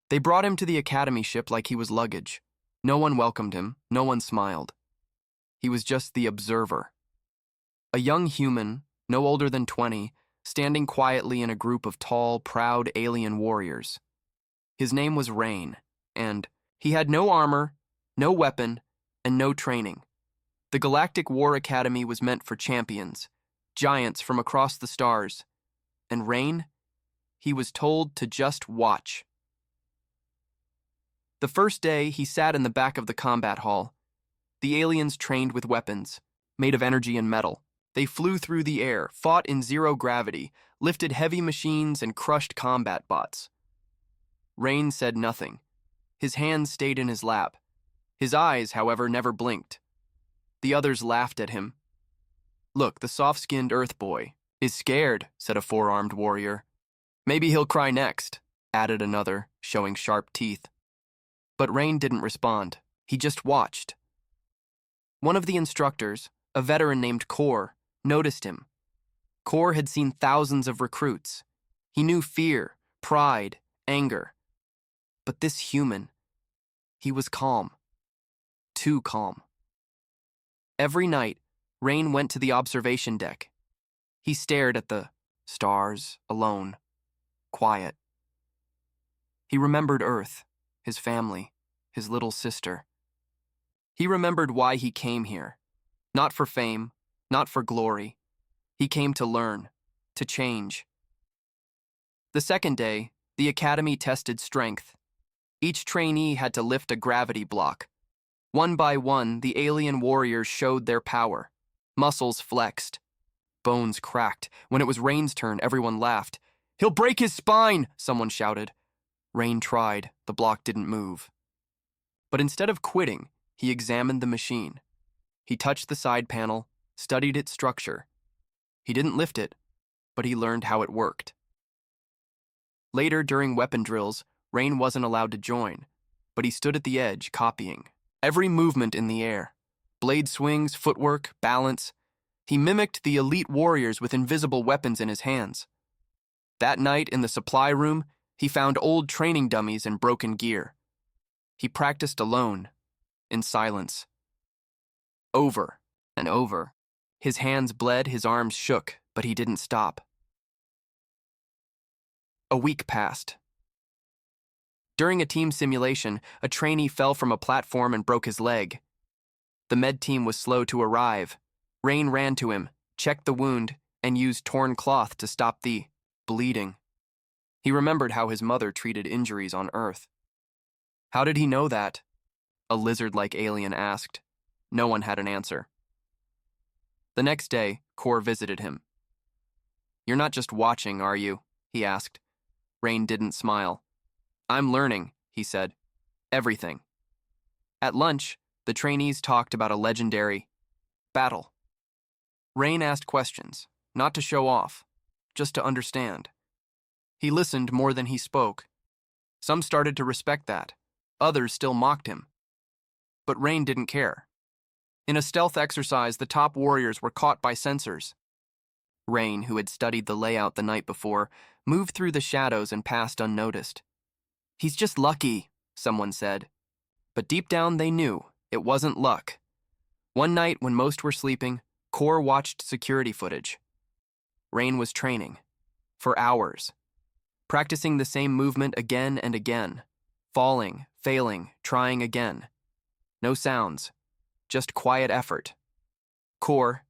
They brought him to the academy ship like he was luggage. No one welcomed him, no one smiled. He was just the observer. A young human, no older than 20, standing quietly in a group of tall, proud alien warriors. His name was Rain, and he had no armor, no weapon, and no training. The Galactic War Academy was meant for champions, giants from across the stars. And Rain, he was told to just watch. The first day, he sat in the back of the combat hall. The aliens trained with weapons, made of energy and metal. They flew through the air, fought in zero gravity, lifted heavy machines, and crushed combat bots. Rain said nothing. His hands stayed in his lap. His eyes, however, never blinked. The others laughed at him. "Look, the soft-skinned Earth boy is scared," said a four-armed warrior. "Maybe he'll cry next," added another, showing sharp teeth. But Rain didn't respond. He just watched. One of the instructors, a veteran named Kor, noticed him. Kor had seen thousands of recruits. He knew fear, pride, anger. But this human, he was calm. Too calm. Every night, Rain went to the observation deck. He stared at the stars, alone, quiet. He remembered Earth, his family, his little sister. He remembered why he came here. Not for fame, not for glory. He came to learn, to change. The second day, the academy tested strength. Each trainee had to lift a gravity block. One by one, the alien warriors showed their power. Muscles flexed. Bones cracked. When it was Rain's turn, everyone laughed. "He'll break his spine!" someone shouted. Rain tried. The block didn't move. But instead of quitting, he examined the machine. He touched the side panel, studied its structure. He didn't lift it, but he learned how it worked. Later, during weapon drills, Rain wasn't allowed to join, but he stood at the edge, copying. Every movement in the air. Blade swings, footwork, balance. He mimicked the elite warriors with invisible weapons in his hands. That night, in the supply room, he found old training dummies and broken gear. He practiced alone, in silence. Over and over. His hands bled, his arms shook, but he didn't stop. A week passed. During a team simulation, a trainee fell from a platform and broke his leg. The med team was slow to arrive. Rain ran to him, checked the wound, and used torn cloth to stop the bleeding. He remembered how his mother treated injuries on Earth. How did he know that? A lizard-like alien asked. No one had an answer. The next day, Kor visited him. "You're not just watching, are you?" he asked. Rain didn't smile. "I'm learning," he said. "Everything." At lunch, the trainees talked about a legendary battle. Rain asked questions, not to show off, just to understand. He listened more than he spoke. Some started to respect that. Others still mocked him. But Rain didn't care. In a stealth exercise, the top warriors were caught by sensors. Rain, who had studied the layout the night before, moved through the shadows and passed unnoticed. "He's just lucky," someone said. But deep down they knew it wasn't luck. One night, when most were sleeping, Kor watched security footage. Rain was training. For hours. Practicing the same movement again and again. Falling, failing, trying again. No sounds. Just quiet effort. Kor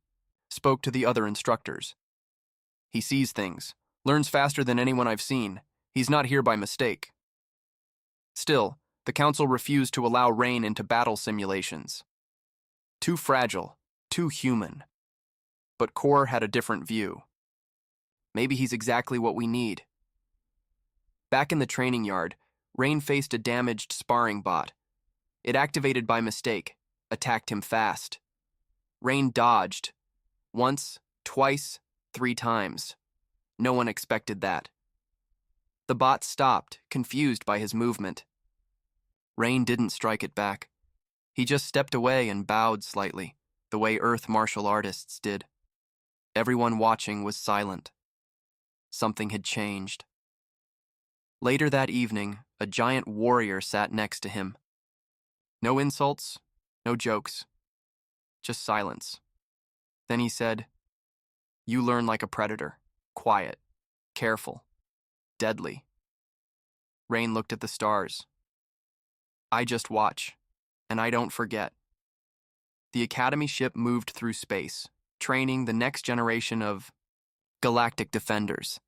spoke to the other instructors. "He sees things. Learns faster than anyone I've seen. He's not here by mistake." Still, the council refused to allow Rain into battle simulations. Too fragile, too human. But Kor had a different view. Maybe he's exactly what we need. Back in the training yard, Rain faced a damaged sparring bot. It activated by mistake, attacked him fast. Rain dodged. Once, twice, 3 times. No one expected that. The bot stopped, confused by his movement. Rain didn't strike it back. He just stepped away and bowed slightly, the way Earth martial artists did. Everyone watching was silent. Something had changed. Later that evening, A giant warrior sat next to him. No insults, no jokes, just silence. Then he said, "You learn like a predator, quiet, careful, deadly." Rain looked at the stars. "I just watch, and I don't forget." The Academy ship moved through space, training the next generation of galactic defenders.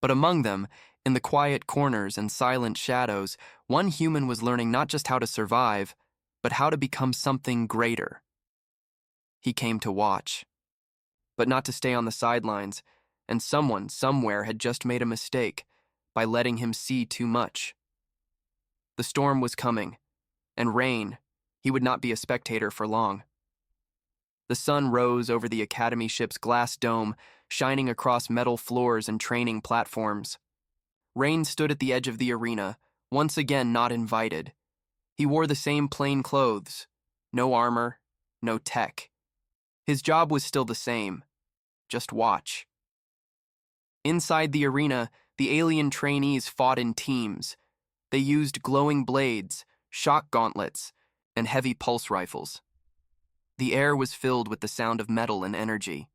But among them, in the quiet corners and silent shadows, one human was learning not just how to survive, but how to become something greater. He came to watch, but not to stay on the sidelines, and someone somewhere had just made a mistake by letting him see too much. The storm was coming, and Rain, he would not be a spectator for long. The sun rose over the Academy ship's glass dome, shining across metal floors and training platforms. Rain stood at the edge of the arena, once again not invited. He wore the same plain clothes, no armor, no tech. His job was still the same, just watch. Inside the arena, the alien trainees fought in teams. They used glowing blades, shock gauntlets, and heavy pulse rifles. The air was filled with the sound of metal and energy.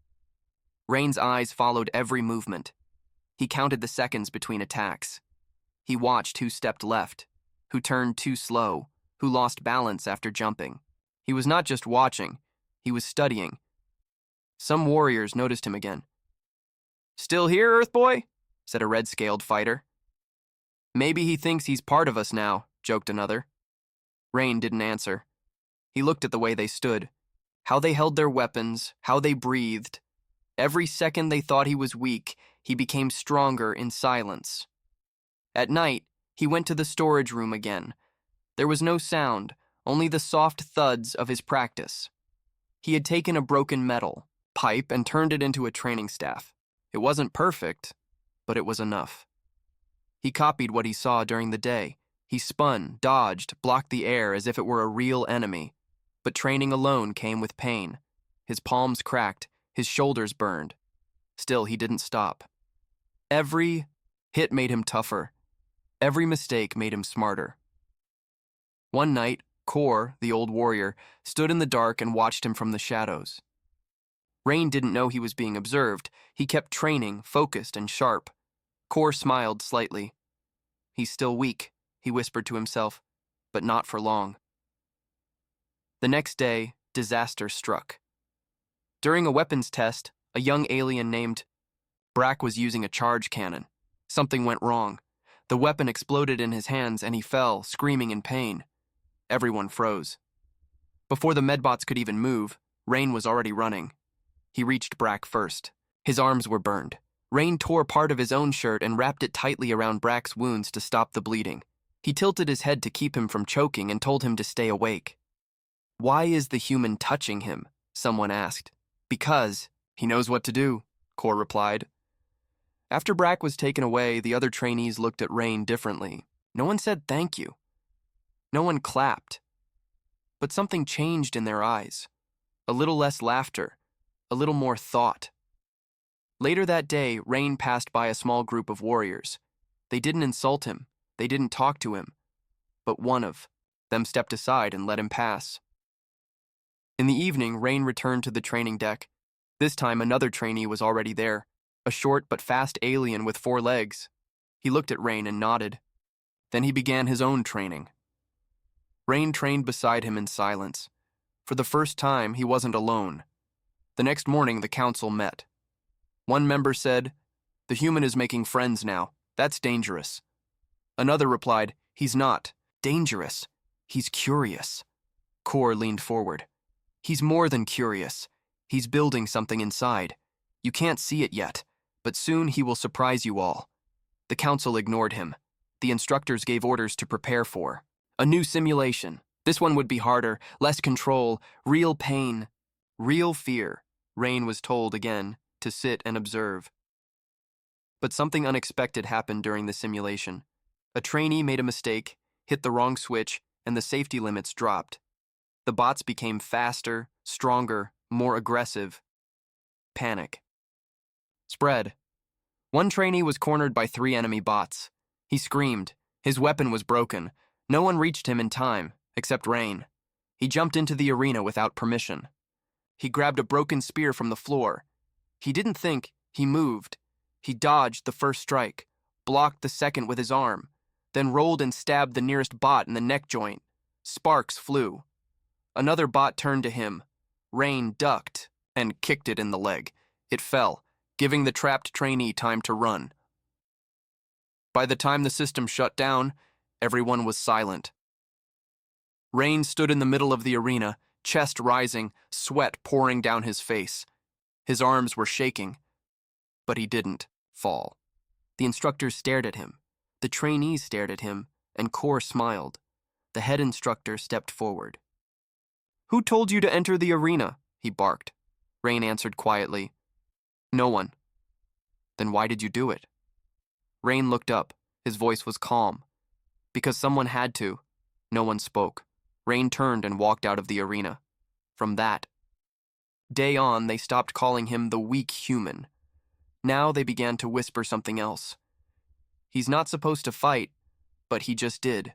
Rain's eyes followed every movement. He counted the seconds between attacks. He watched who stepped left, who turned too slow, who lost balance after jumping. He was not just watching, he was studying. Some warriors noticed him again. "Still here, Earthboy?" said a red-scaled fighter. "Maybe he thinks he's part of us now," joked another. Rain didn't answer. He looked at the way they stood, how they held their weapons, how they breathed. Every second they thought he was weak, he became stronger in silence. At night, he went to the storage room again. There was no sound, only the soft thuds of his practice. He had taken a broken metal pipe and turned it into a training staff. It wasn't perfect, but it was enough. He copied what he saw during the day. He spun, dodged, blocked the air as if it were a real enemy. But training alone came with pain. His palms cracked, his shoulders burned. Still, he didn't stop. Every hit made him tougher. Every mistake made him smarter. One night, Kor, the old warrior, stood in the dark and watched him from the shadows. Rain didn't know he was being observed. He kept training, focused and sharp. Kor smiled slightly. "He's still weak," he whispered to himself, "but not for long." The next day, disaster struck. During a weapons test, a young alien named Brack was using a charge cannon. Something went wrong. The weapon exploded in his hands and he fell, screaming in pain. Everyone froze. Before the medbots could even move, Rain was already running. He reached Brack first. His arms were burned. Rain tore part of his own shirt and wrapped it tightly around Brack's wounds to stop the bleeding. He tilted his head to keep him from choking and told him to stay awake. "Why is the human touching him?" someone asked. "Because he knows what to do," Kor replied. After Brack was taken away, the other trainees looked at Rain differently. No one said thank you. No one clapped. But something changed in their eyes. A little less laughter, a little more thought. Later that day, Rain passed by a small group of warriors. They didn't insult him. They didn't talk to him. But one of them stepped aside and let him pass. In the evening, Rain returned to the training deck. This time, another trainee was already there, a short but fast alien with 4 legs. He looked at Rain and nodded. Then he began his own training. Rain trained beside him in silence. For the first time, he wasn't alone. The next morning, the council met. One member said, "The human is making friends now. That's dangerous." Another replied, "He's not dangerous. He's curious." Kor leaned forward. "He's more than curious. He's building something inside. You can't see it yet, but soon he will surprise you all." The council ignored him. The instructors gave orders to prepare for a new simulation. This one would be harder, less control, real pain, real fear. Rain was told again to sit and observe. But something unexpected happened during the simulation. A trainee made a mistake, hit the wrong switch, and the safety limits dropped. The bots became faster, stronger, more aggressive. Panic spread. One trainee was cornered by 3 enemy bots. He screamed, His weapon was broken. No one reached him in time, except Rain. He jumped into the arena without permission. He grabbed a broken spear from the floor. He didn't think, he moved. He dodged the first strike, blocked the second with his arm, then rolled and stabbed the nearest bot in the neck joint. Sparks flew. Another bot turned to him. Rain ducked and kicked it in the leg. It fell, giving the trapped trainee time to run. By the time the system shut down, everyone was silent. Rain stood in the middle of the arena, chest rising, sweat pouring down his face. His arms were shaking, but he didn't fall. The instructors stared at him. The trainees stared at him, and Core smiled. The head instructor stepped forward. "Who told you to enter the arena?" he barked. Rain answered quietly, "No one." "Then why did you do it?" Rain looked up. His voice was calm. "Because someone had to." No one spoke. Rain turned and walked out of the arena. From that day on, they stopped calling him the weak human. Now they began to whisper something else. He's not supposed to fight, but he just did.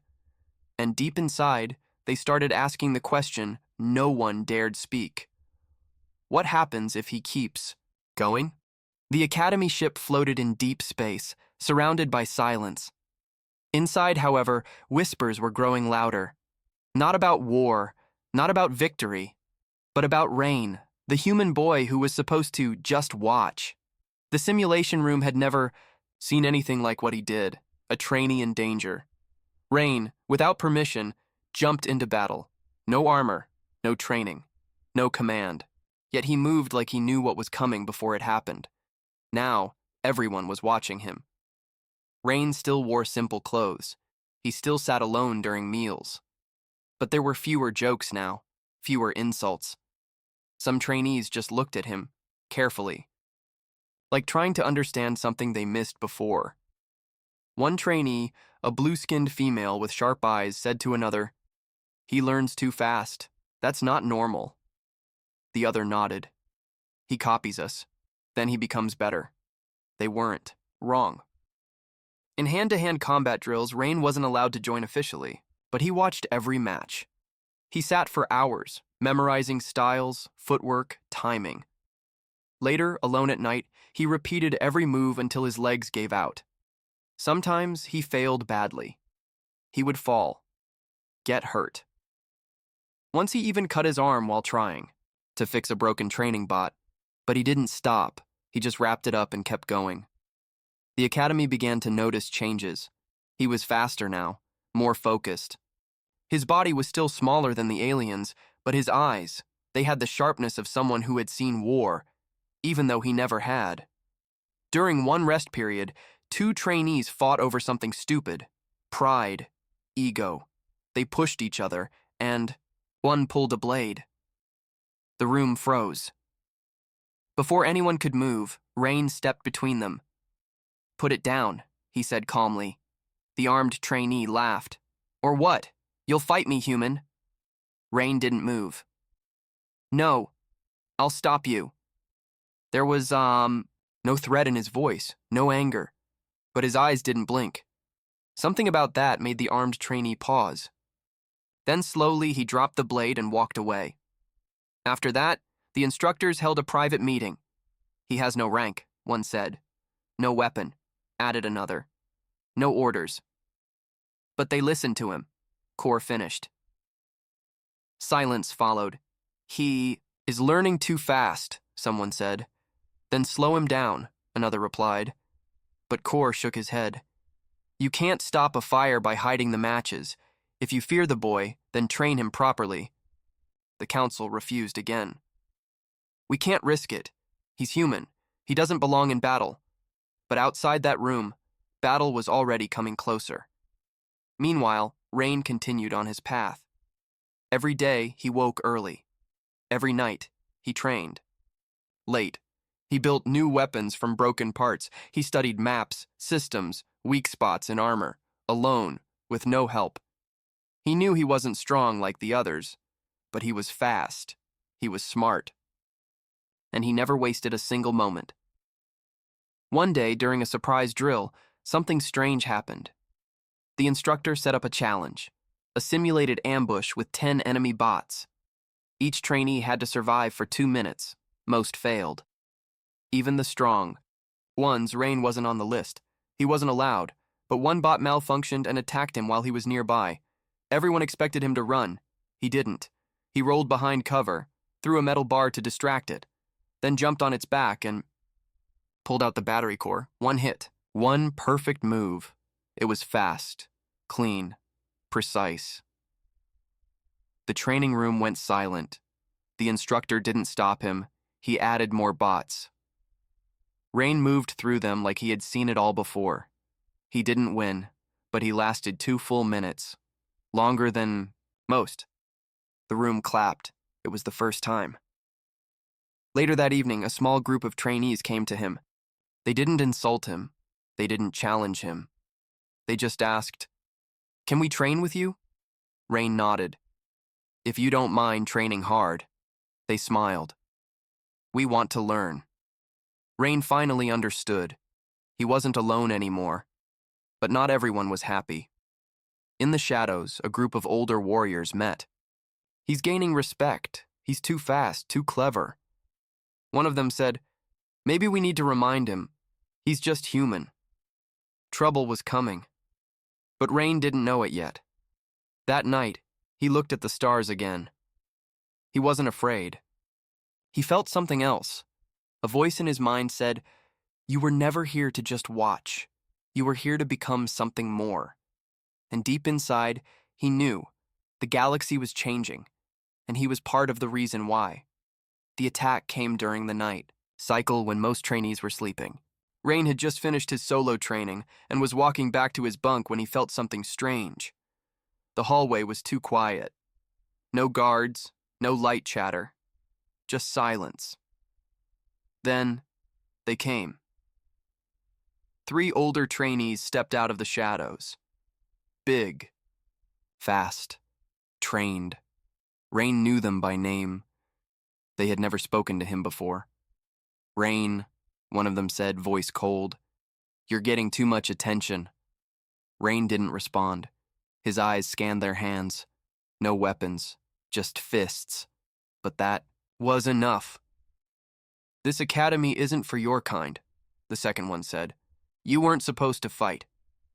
And deep inside, they started asking the question no one dared speak. What happens if he keeps going? The Academy ship floated in deep space, surrounded by silence. Inside, however, whispers were growing louder. Not about war, not about victory, but about Rain, the human boy who was supposed to just watch. The simulation room had never seen anything like what he did, a trainee in danger. Rain, without permission, jumped into battle. No armor, no training, no command. Yet he moved like he knew what was coming before it happened. Now, everyone was watching him. Rain still wore simple clothes. He still sat alone during meals. But there were fewer jokes now, fewer insults. Some trainees just looked at him, carefully, like trying to understand something they missed before. One trainee, a blue-skinned female with sharp eyes, said to another, "He learns too fast. That's not normal." The other nodded. "He copies us. Then he becomes better." They weren't wrong. In hand-to-hand combat drills, Rain wasn't allowed to join officially, but he watched every match. He sat for hours, memorizing styles, footwork, timing. Later, alone at night, he repeated every move until his legs gave out. Sometimes he failed badly. He would fall, get hurt. Once he even cut his arm while trying to fix a broken training bot, but he didn't stop. He just wrapped it up and kept going. The Academy began to notice changes. He was faster now, more focused. His body was still smaller than the aliens, but his eyes, they had the sharpness of someone who had seen war, even though he never had. During one rest period, 2 trainees fought over something stupid: pride, ego. They pushed each other, and one pulled a blade. The room froze. Before anyone could move, Rain stepped between them. "Put it down," he said calmly. The armed trainee laughed. "Or what? You'll fight me, human." Rain didn't move. "No, I'll stop you." There was, no threat in his voice, no anger, but his eyes didn't blink. Something about that made the armed trainee pause. Then slowly he dropped the blade and walked away. After that, the instructors held a private meeting. "He has no rank," one said. "No weapon," added another. "No orders." But they listened to him. Core finished. Silence followed. "He is learning too fast," someone said. "Then slow him down," another replied. But Core shook his head. "You can't stop a fire by hiding the matches. If you fear the boy, then train him properly." The council refused again. "We can't risk it. He's human. He doesn't belong in battle." But outside that room, battle was already coming closer. Meanwhile, Rain continued on his path. Every day, he woke early. Every night, he trained. Late, he built new weapons from broken parts. He studied maps, systems, weak spots in armor, alone, with no help. He knew he wasn't strong like the others, but he was fast. He was smart. And he never wasted a single moment. One day, during a surprise drill, something strange happened. The instructor set up a challenge, a simulated ambush with 10 enemy bots. Each trainee had to survive for 2 minutes. Most failed. Even the strong ones, Rain wasn't on the list. He wasn't allowed, but one bot malfunctioned and attacked him while he was nearby. Everyone expected him to run. He didn't. He rolled behind cover, threw a metal bar to distract it, then jumped on its back and pulled out the battery core. One hit. One perfect move. It was fast, clean, precise. The training room went silent. The instructor didn't stop him. He added more bots. Rain moved through them like he had seen it all before. He didn't win, but he lasted 2 full minutes. Longer than most. The room clapped. It was the first time. Later that evening, a small group of trainees came to him. They didn't insult him. They didn't challenge him. They just asked, "Can we train with you?" Rain nodded. "If you don't mind training hard." They smiled. "We want to learn." Rain finally understood. He wasn't alone anymore. But not everyone was happy. In the shadows, a group of older warriors met. "He's gaining respect. He's too fast, too clever." One of them said, "Maybe we need to remind him. He's just human." Trouble was coming. But Rain didn't know it yet. That night, he looked at the stars again. He wasn't afraid. He felt something else. A voice in his mind said, "You were never here to just watch. You were here to become something more." And deep inside, he knew the galaxy was changing, and he was part of the reason why. The attack came during the night cycle when most trainees were sleeping. Rain had just finished his solo training and was walking back to his bunk when he felt something strange. The hallway was too quiet. No guards, no light chatter, just silence. Then, they came. 3 older trainees stepped out of the shadows. Big, fast, trained. Rain knew them by name. They had never spoken to him before. "Rain," one of them said, voice cold. "You're getting too much attention." Rain didn't respond. His eyes scanned their hands. No weapons, just fists. But that was enough. "This academy isn't for your kind," the second one said. "You weren't supposed to fight.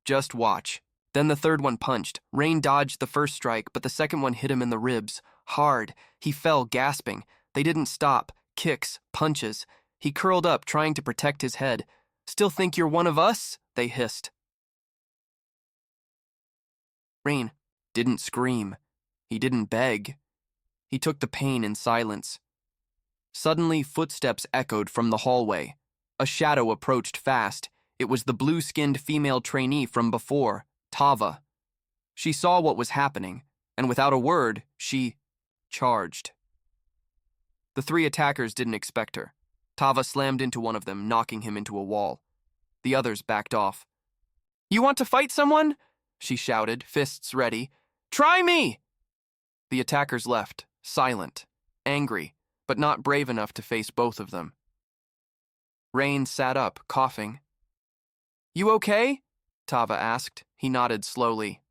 Just watch." Then the third one punched. Rain dodged the first strike, but the second one hit him in the ribs. Hard. He fell, gasping. They didn't stop. Kicks, punches. He curled up, trying to protect his head. "Still think you're one of us?" they hissed. Rain didn't scream. He didn't beg. He took the pain in silence. Suddenly, footsteps echoed from the hallway. A shadow approached fast. It was the blue-skinned female trainee from before, Tava. She saw what was happening, and without a word, she charged. The 3 attackers didn't expect her. Tava slammed into one of them, knocking him into a wall. The others backed off. "You want to fight someone?" she shouted, fists ready. "Try me!" The attackers left, silent, angry, but not brave enough to face both of them. Rain sat up, coughing. "You okay?" Tava asked. He nodded slowly.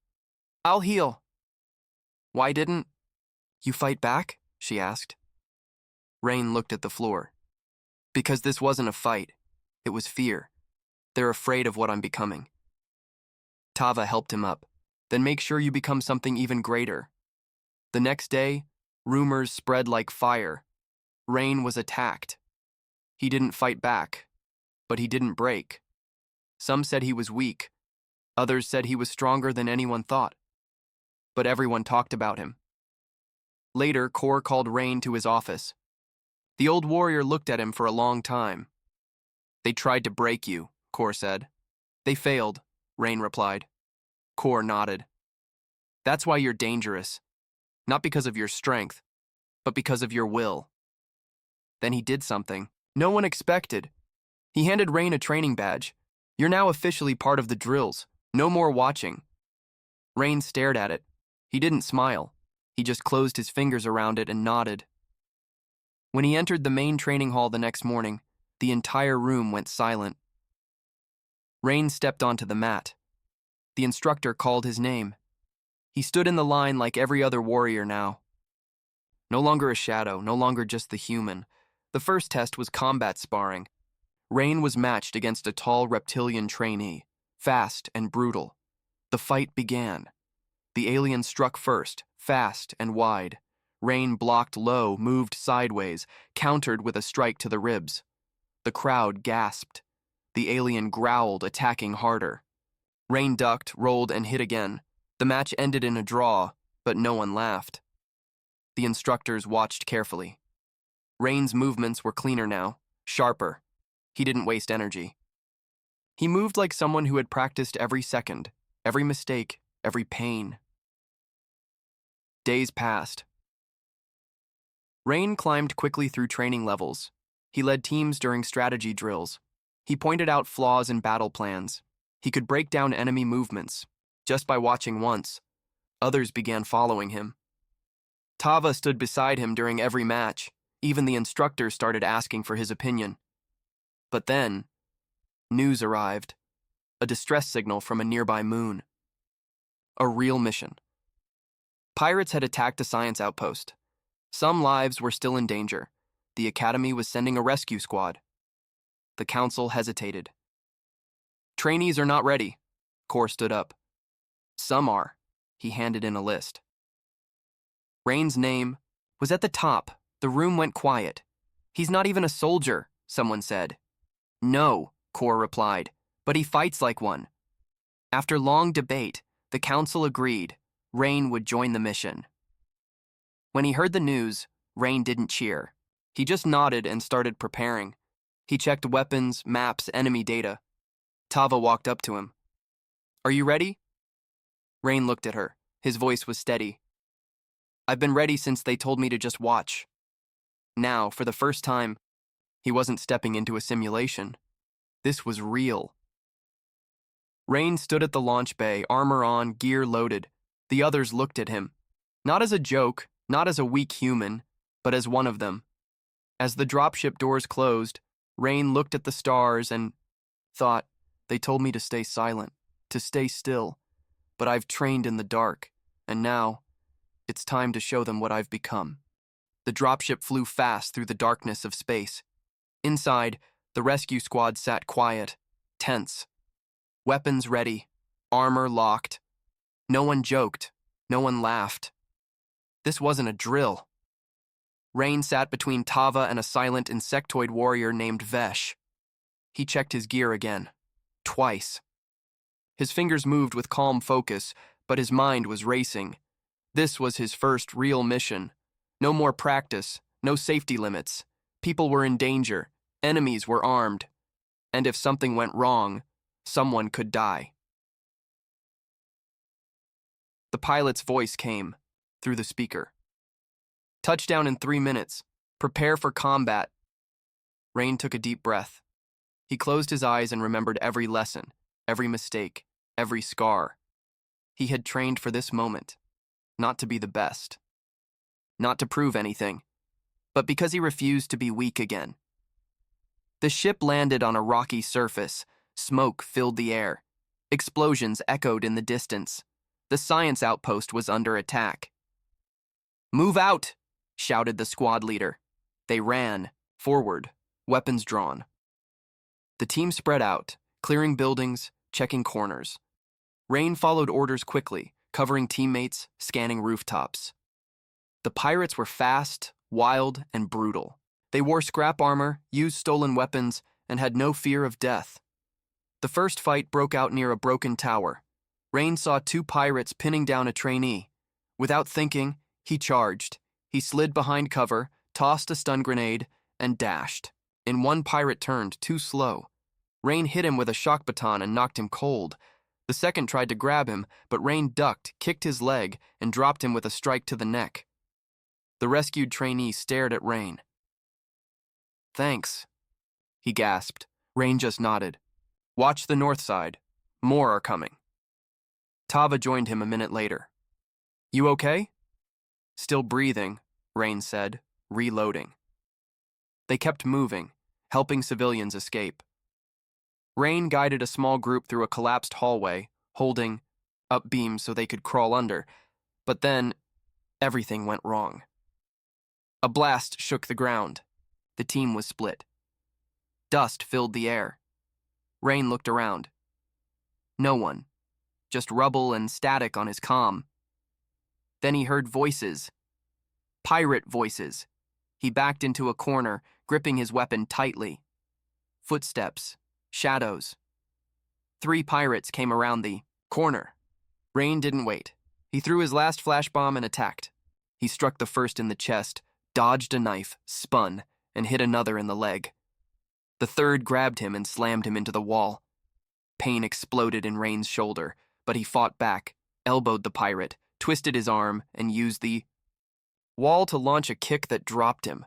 "I'll heal." "Why didn't you fight back?" she asked. Rain looked at the floor. "Because this wasn't a fight. It was fear. They're afraid of what I'm becoming." Tava helped him up. "Then make sure you become something even greater." The next day, rumors spread like fire. Rain was attacked. He didn't fight back, but he didn't break. Some said he was weak. Others said he was stronger than anyone thought. But everyone talked about him. Later, Kor called Rain to his office. The old warrior looked at him for a long time. "They tried to break you," Kor said. "They failed," Rain replied. Kor nodded. "That's why you're dangerous. Not because of your strength, but because of your will." Then he did something no one expected. He handed Rain a training badge. "You're now officially part of the drills. No more watching." Rain stared at it. He didn't smile. He just closed his fingers around it and nodded. When he entered the main training hall the next morning, the entire room went silent. Rain stepped onto the mat. The instructor called his name. He stood in the line like every other warrior now. No longer a shadow, no longer just the human. The first test was combat sparring. Rain was matched against a tall reptilian trainee, fast and brutal. The fight began. The alien struck first, fast and wide. Rain blocked low, moved sideways, countered with a strike to the ribs. The crowd gasped. The alien growled, attacking harder. Rain ducked, rolled, and hit again. The match ended in a draw, but no one laughed. The instructors watched carefully. Rain's movements were cleaner now, sharper. He didn't waste energy. He moved like someone who had practiced every second, every mistake, every pain. Days passed. Rain climbed quickly through training levels. He led teams during strategy drills. He pointed out flaws in battle plans. He could break down enemy movements. Just by watching once, others began following him. Tava stood beside him during every match. Even the instructors started asking for his opinion. But then, news arrived. A distress signal from a nearby moon. A real mission. Pirates had attacked a science outpost. Some lives were still in danger. The Academy was sending a rescue squad. The council hesitated. Trainees are not ready. Kor stood up. Some are. He handed in a list. Rain's name was at the top. The room went quiet. He's not even a soldier, someone said. No, Kor replied, but he fights like one. After long debate, the council agreed Rain would join the mission. When he heard the news, Rain didn't cheer. He just nodded and started preparing. He checked weapons, maps, enemy data. Tava walked up to him. Are you ready? Rain looked at her. His voice was steady. I've been ready since they told me to just watch. Now, for the first time, he wasn't stepping into a simulation. This was real. Rain stood at the launch bay, armor on, gear loaded. The others looked at him. Not as a joke, not as a weak human, but as one of them. As the dropship doors closed, Rain looked at the stars and thought, they told me to stay silent, to stay still. But I've trained in the dark, and now, it's time to show them what I've become. The dropship flew fast through the darkness of space. Inside, the rescue squad sat quiet, tense. Weapons ready, armor locked. No one joked, no one laughed. This wasn't a drill. Rain sat between Tava and a silent insectoid warrior named Vesh. He checked his gear again, twice. His fingers moved with calm focus, but his mind was racing. This was his first real mission. No more practice, no safety limits. People were in danger, enemies were armed. And if something went wrong, someone could die. The pilot's voice came through the speaker. Touchdown in 3 minutes. Prepare for combat. Rain took a deep breath. He closed his eyes and remembered every lesson, every mistake, every scar. He had trained for this moment, not to be the best, not to prove anything, but because he refused to be weak again. The ship landed on a rocky surface. Smoke filled the air. Explosions echoed in the distance. The science outpost was under attack. Move out, shouted the squad leader. They ran, forward, weapons drawn. The team spread out, clearing buildings, checking corners. Rain followed orders quickly, covering teammates, scanning rooftops. The pirates were fast, wild, and brutal. They wore scrap armor, used stolen weapons, and had no fear of death. The first fight broke out near a broken tower. Rain saw 2 pirates pinning down a trainee. Without thinking, he charged. He slid behind cover, tossed a stun grenade, and dashed. And one pirate turned, too slow. Rain hit him with a shock baton and knocked him cold. The second tried to grab him, but Rain ducked, kicked his leg, and dropped him with a strike to the neck. The rescued trainee stared at Rain. Thanks, he gasped. Rain just nodded. Watch the north side. More are coming. Tava joined him a minute later. You okay? Still breathing, Rain said, reloading. They kept moving, helping civilians escape. Rain guided a small group through a collapsed hallway, holding up beams so they could crawl under, but then everything went wrong. A blast shook the ground. The team was split. Dust filled the air. Rain looked around. No one. Just rubble and static on his comm. Then he heard voices. Pirate voices. He backed into a corner, gripping his weapon tightly. Footsteps. Shadows. 3 pirates came around the corner. Rain didn't wait. He threw his last flash bomb and attacked. He struck the first in the chest, dodged a knife, spun, and hit another in the leg. The third grabbed him and slammed him into the wall. Pain exploded in Rain's shoulder, but he fought back, elbowed the pirate, twisted his arm, and used the wall to launch a kick that dropped him.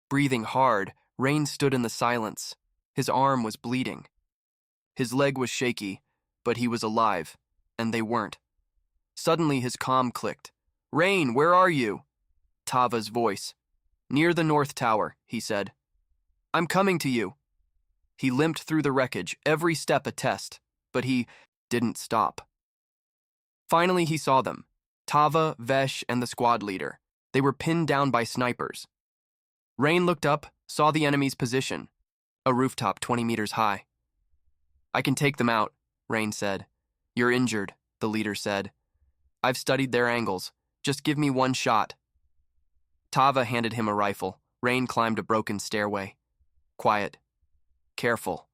Breathing hard, Rain stood in the silence. His arm was bleeding. His leg was shaky, but he was alive, and they weren't. Suddenly his comm clicked. "Rain, where are you?" Tava's voice. "Near the North Tower," he said. "I'm coming to you." He limped through the wreckage, every step a test, but he didn't stop. Finally he saw them. Tava, Vesh, and the squad leader. They were pinned down by snipers. Rain looked up, saw the enemy's position. A rooftop 20 meters high. "I can take them out," Rain said. "You're injured," the leader said. "I've studied their angles. Just give me one shot." Tava handed him a rifle. Rain climbed a broken stairway. Quiet. Careful.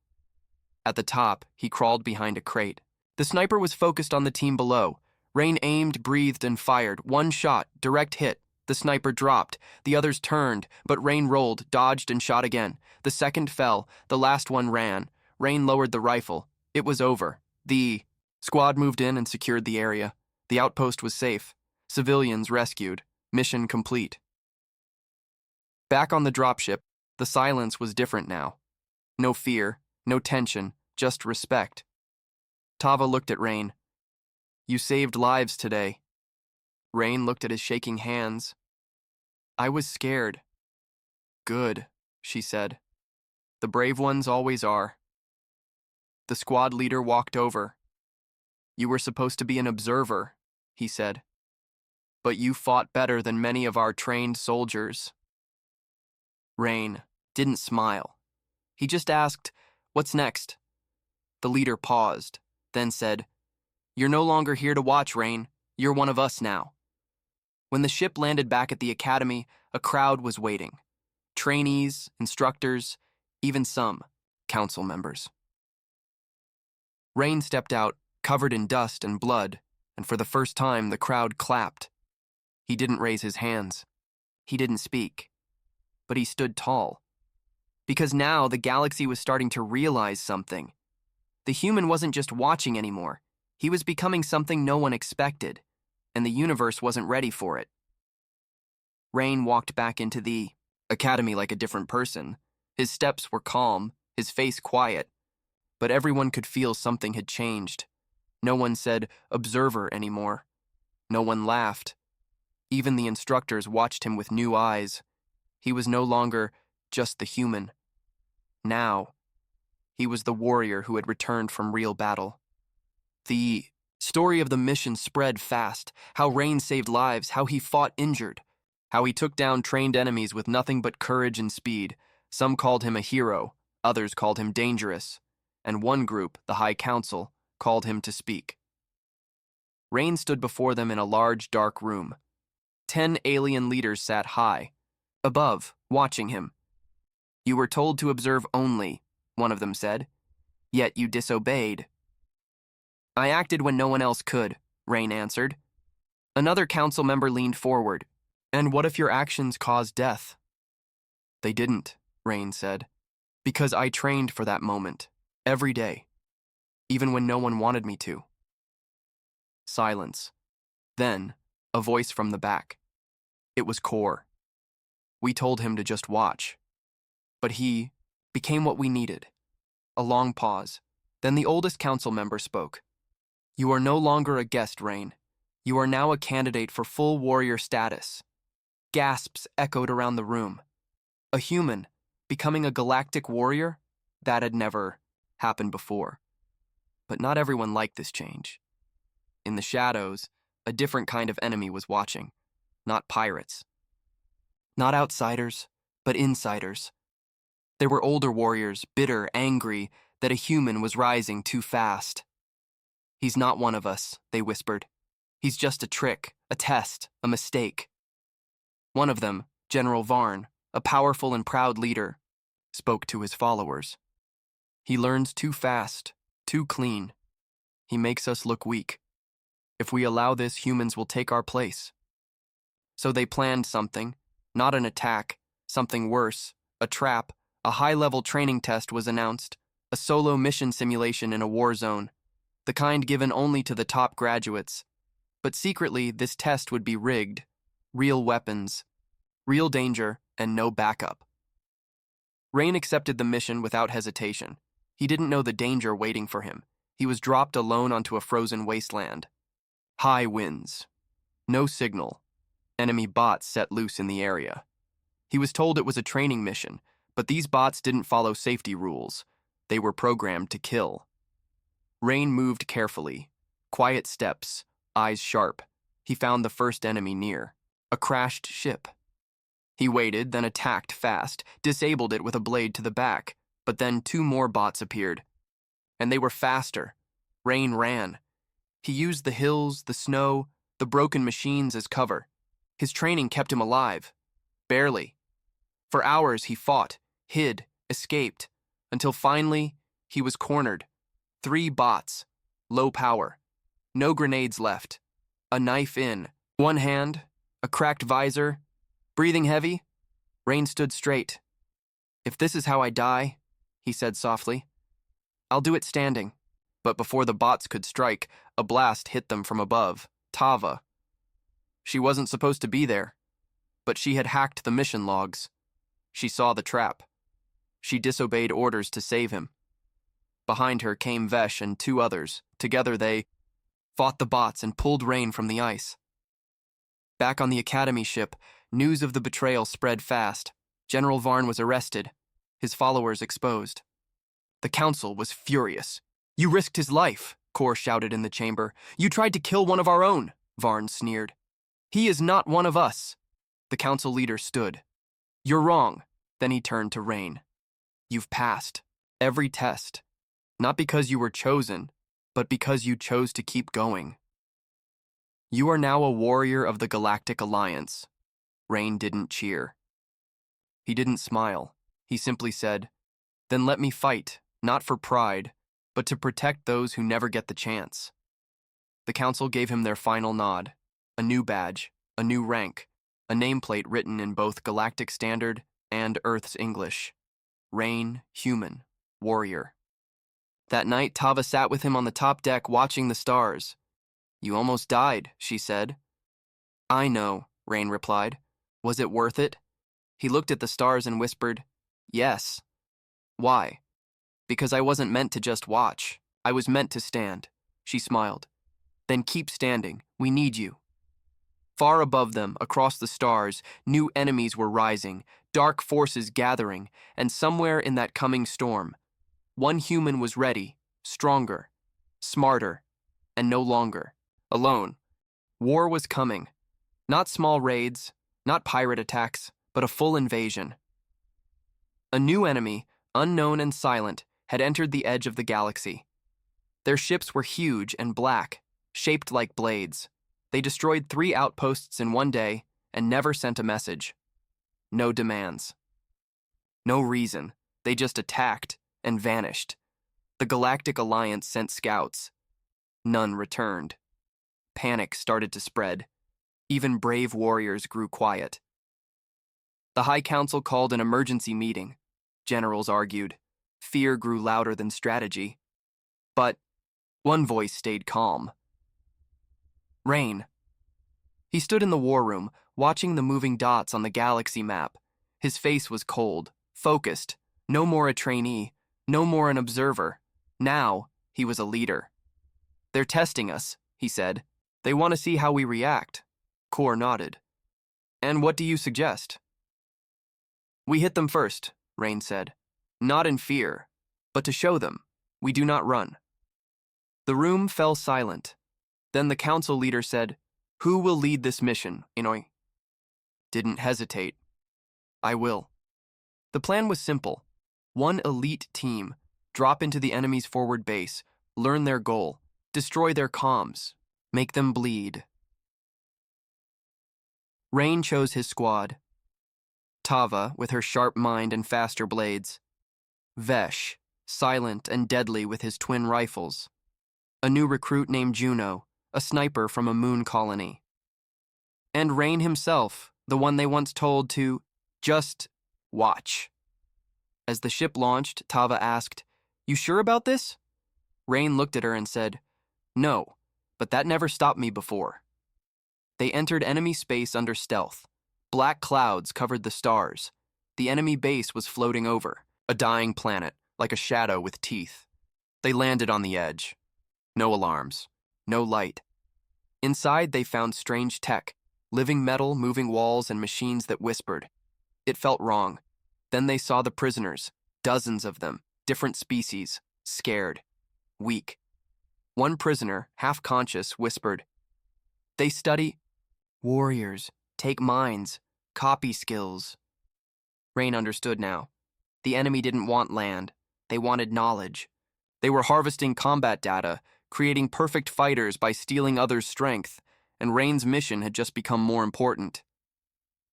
At the top, he crawled behind a crate. The sniper was focused on the team below. Rain aimed, breathed, and fired. One shot, direct hit. The sniper dropped. The others turned, but Rain rolled, dodged, and shot again. The second fell. The last one ran. Rain lowered the rifle. It was over. The squad moved in and secured the area. The outpost was safe. Civilians rescued. Mission complete. Back on the dropship, the silence was different now. No fear, no tension, just respect. Tava looked at Rain. "You saved lives today." Rain looked at his shaking hands. "I was scared." "Good," she said. "The brave ones always are." The squad leader walked over. "You were supposed to be an observer," he said. "But you fought better than many of our trained soldiers." Rain didn't smile. He just asked, "What's next?" The leader paused, then said, "You're no longer here to watch, Rain. You're one of us now." When the ship landed back at the academy, a crowd was waiting. Trainees, instructors, even some council members. Rain stepped out, covered in dust and blood, and for the first time the crowd clapped. He didn't raise his hands. He didn't speak. But he stood tall. Because now the galaxy was starting to realize something. The human wasn't just watching anymore. He was becoming something no one expected, and the universe wasn't ready for it. Rain walked back into the academy like a different person. His steps were calm, his face quiet, but everyone could feel something had changed. No one said observer anymore. No one laughed. Even the instructors watched him with new eyes. He was no longer just the human. Now, he was the warrior who had returned from real battle. The story of the mission spread fast, how Rain saved lives, how he fought injured, how he took down trained enemies with nothing but courage and speed. Some called him a hero, others called him dangerous, and one group, the High Council, called him to speak. Rain stood before them in a large, dark room. 10 alien leaders sat high, above, watching him. "You were told to observe only," one of them said. "Yet you disobeyed." "I acted when no one else could," Rain answered. Another council member leaned forward. "And what if your actions caused death?" "They didn't," Rain said, "because I trained for that moment, every day, even when no one wanted me to." Silence. Then, a voice from the back. It was Core. "We told him to just watch. But he became what we needed." A long pause. Then the oldest council member spoke. "You are no longer a guest, Rain. You are now a candidate for full warrior status." Gasps echoed around the room. A human becoming a galactic warrior? That had never happened before. But not everyone liked this change. In the shadows, a different kind of enemy was watching. Not pirates. Not outsiders, but insiders. There were older warriors, bitter, angry, that a human was rising too fast. "He's not one of us," they whispered. "He's just a trick, a test, a mistake." One of them, General Varn, a powerful and proud leader, spoke to his followers. "He learns too fast, too clean. He makes us look weak. If we allow this, humans will take our place." So they planned something, not an attack, something worse, a trap. A high-level training test was announced, a solo mission simulation in a war zone, the kind given only to the top graduates. But secretly, this test would be rigged. Real weapons, real danger, and no backup. Rain accepted the mission without hesitation. He didn't know the danger waiting for him. He was dropped alone onto a frozen wasteland. High winds. No signal. Enemy bots set loose in the area. He was told it was a training mission, but these bots didn't follow safety rules. They were programmed to kill. Rain moved carefully. Quiet steps, eyes sharp. He found the first enemy near. A crashed ship. He waited, then attacked fast, disabled it with a blade to the back, but then 2 more bots appeared. And they were faster. Rain ran. He used the hills, the snow, the broken machines as cover. His training kept him alive. Barely. For hours he fought, hid, escaped, until finally he was cornered. 3 bots. Low power. No grenades left. A knife in one hand, a cracked visor. Breathing heavy, Rain stood straight. "If this is how I die," he said softly, "I'll do it standing." But before the bots could strike, a blast hit them from above. Tava. She wasn't supposed to be there, but she had hacked the mission logs. She saw the trap. She disobeyed orders to save him. Behind her came Vesh and 2 others. Together they fought the bots and pulled Rain from the ice. Back on the Academy ship, news of the betrayal spread fast. General Varn was arrested, his followers exposed. The council was furious. "You risked his life," Kor shouted in the chamber. "You tried to kill one of our own," Varn sneered. "He is not one of us." The council leader stood. "You're wrong." Then he turned to Rain. "You've passed every test, not because you were chosen, but because you chose to keep going. You are now a warrior of the Galactic Alliance." Rain didn't cheer. He didn't smile. He simply said, "Then let me fight, not for pride, but to protect those who never get the chance." The council gave him their final nod, a new badge, a new rank, a nameplate written in both Galactic Standard and Earth's English. Rain, human, warrior. That night, Tava sat with him on the top deck watching the stars. "You almost died," she said. "I know," Rain replied. "Was it worth it?" He looked at the stars and whispered, "Yes." "Why?" "Because I wasn't meant to just watch. I was meant to stand." She smiled. "Then keep standing. We need you." Far above them, across the stars, new enemies were rising, dark forces gathering, and somewhere in that coming storm, one human was ready, stronger, smarter, and no longer alone. War was coming. Not small raids, not pirate attacks, but a full invasion. A new enemy, unknown and silent, had entered the edge of the galaxy. Their ships were huge and black, shaped like blades. They destroyed 3 outposts in one day and never sent a message. No demands. No reason. They just attacked and vanished. The Galactic Alliance sent scouts. None returned. Panic started to spread. Even brave warriors grew quiet. The High Council called an emergency meeting. Generals argued. Fear grew louder than strategy. But one voice stayed calm. Rain. He stood in the war room, watching the moving dots on the galaxy map. His face was cold, focused. No more a trainee, no more an observer. Now, he was a leader. "They're testing us," he said. "They want to see how we react." Kor nodded. "And what do you suggest?" "We hit them first," Rain said. "Not in fear, but to show them we do not run." The room fell silent. Then the council leader said, "Who will lead this mission, Inoi?" Didn't hesitate. "I will." The plan was simple. One elite team, drop into the enemy's forward base, learn their goal, destroy their comms, make them bleed. Rain chose his squad. Tava, with her sharp mind and faster blades. Vesh, silent and deadly with his twin rifles. A new recruit named Juno, a sniper from a moon colony. And Rain himself, the one they once told to just watch. As the ship launched, Tava asked, "You sure about this?" Rain looked at her and said, "No, but that never stopped me before." They entered enemy space under stealth. Black clouds covered the stars. The enemy base was floating over, a dying planet, like a shadow with teeth. They landed on the edge. No alarms, no light. Inside, they found strange tech, living metal, moving walls, and machines that whispered. It felt wrong. Then they saw the prisoners, dozens of them, different species, scared, weak. One prisoner, half conscious, whispered, "They study warriors, take minds, copy skills." Rain understood now. The enemy didn't want land. They wanted knowledge. They were harvesting combat data, creating perfect fighters by stealing others' strength, and Rain's mission had just become more important.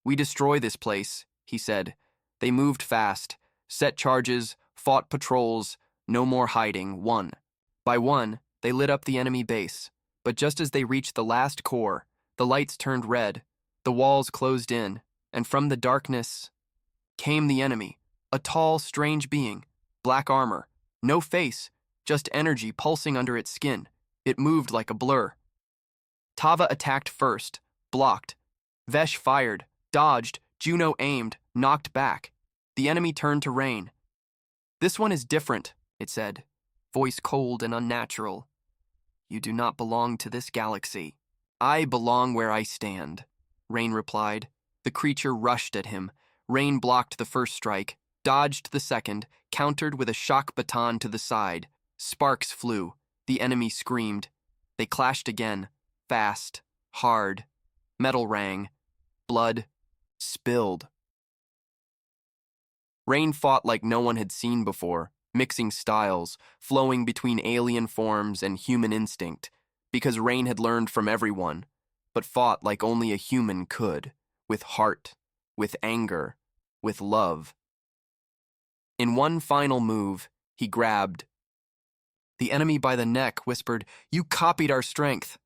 "We destroy this place," he said. They moved fast, set charges, fought patrols, no more hiding, one. By one, they lit up the enemy base, but just as they reached the last core, the lights turned red, the walls closed in, and from the darkness came the enemy, a tall, strange being, black armor, no face, just energy pulsing under its skin. It moved like a blur. Tava attacked first, blocked. Vesh fired, dodged, Juno aimed, knocked back. The enemy turned to Rain. "This one is different," it said, voice cold and unnatural. "You do not belong to this galaxy." "I belong where I stand," Rain replied. The creature rushed at him. Rain blocked the first strike, dodged the second, countered with a shock baton to the side. Sparks flew. The enemy screamed. They clashed again, fast, hard. Metal rang. Blood spilled. Rain fought like no one had seen before, mixing styles, flowing between alien forms and human instinct, because Rain had learned from everyone, but fought like only a human could, with heart, with anger, with love. In one final move, he grabbed the enemy by the neck, whispered, "You copied our strength,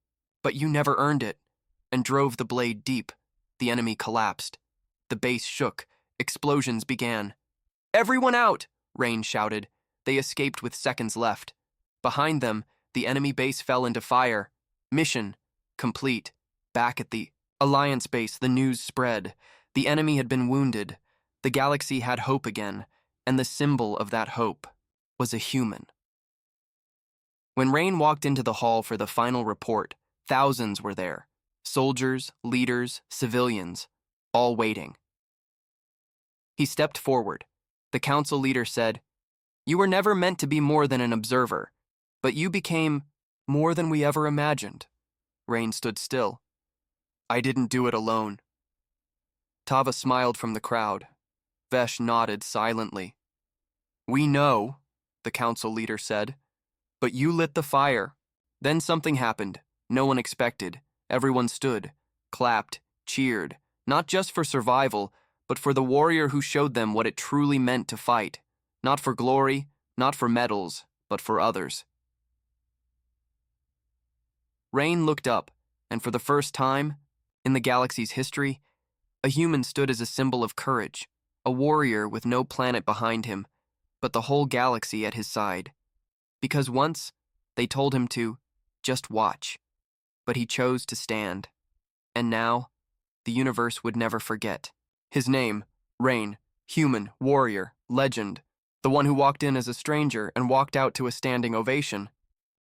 but you never earned it," and drove the blade deep. The enemy collapsed. The base shook. Explosions began. "Everyone out!" Rain shouted. They escaped with seconds left. Behind them, the enemy base fell into fire. Mission complete. Back at the Alliance base, the news spread. The enemy had been wounded. The galaxy had hope again, and the symbol of that hope was a human. When Rain walked into the hall for the final report, thousands were there. Soldiers, leaders, civilians, all waiting. He stepped forward. The council leader said, "You were never meant to be more than an observer, but you became more than we ever imagined." Rain stood still. "I didn't do it alone." Tava smiled from the crowd. Vesh nodded silently. "We know," the council leader said, "but you lit the fire." Then something happened. No one expected. Everyone stood, clapped, cheered, not just for survival, but for the warrior who showed them what it truly meant to fight. Not for glory, not for medals, but for others. Rain looked up, and for the first time, in the galaxy's history, a human stood as a symbol of courage, a warrior with no planet behind him, but the whole galaxy at his side. Because once, they told him to just watch, but he chose to stand. And now, the universe would never forget. His name, Rain, human, warrior, legend, the one who walked in as a stranger and walked out to a standing ovation.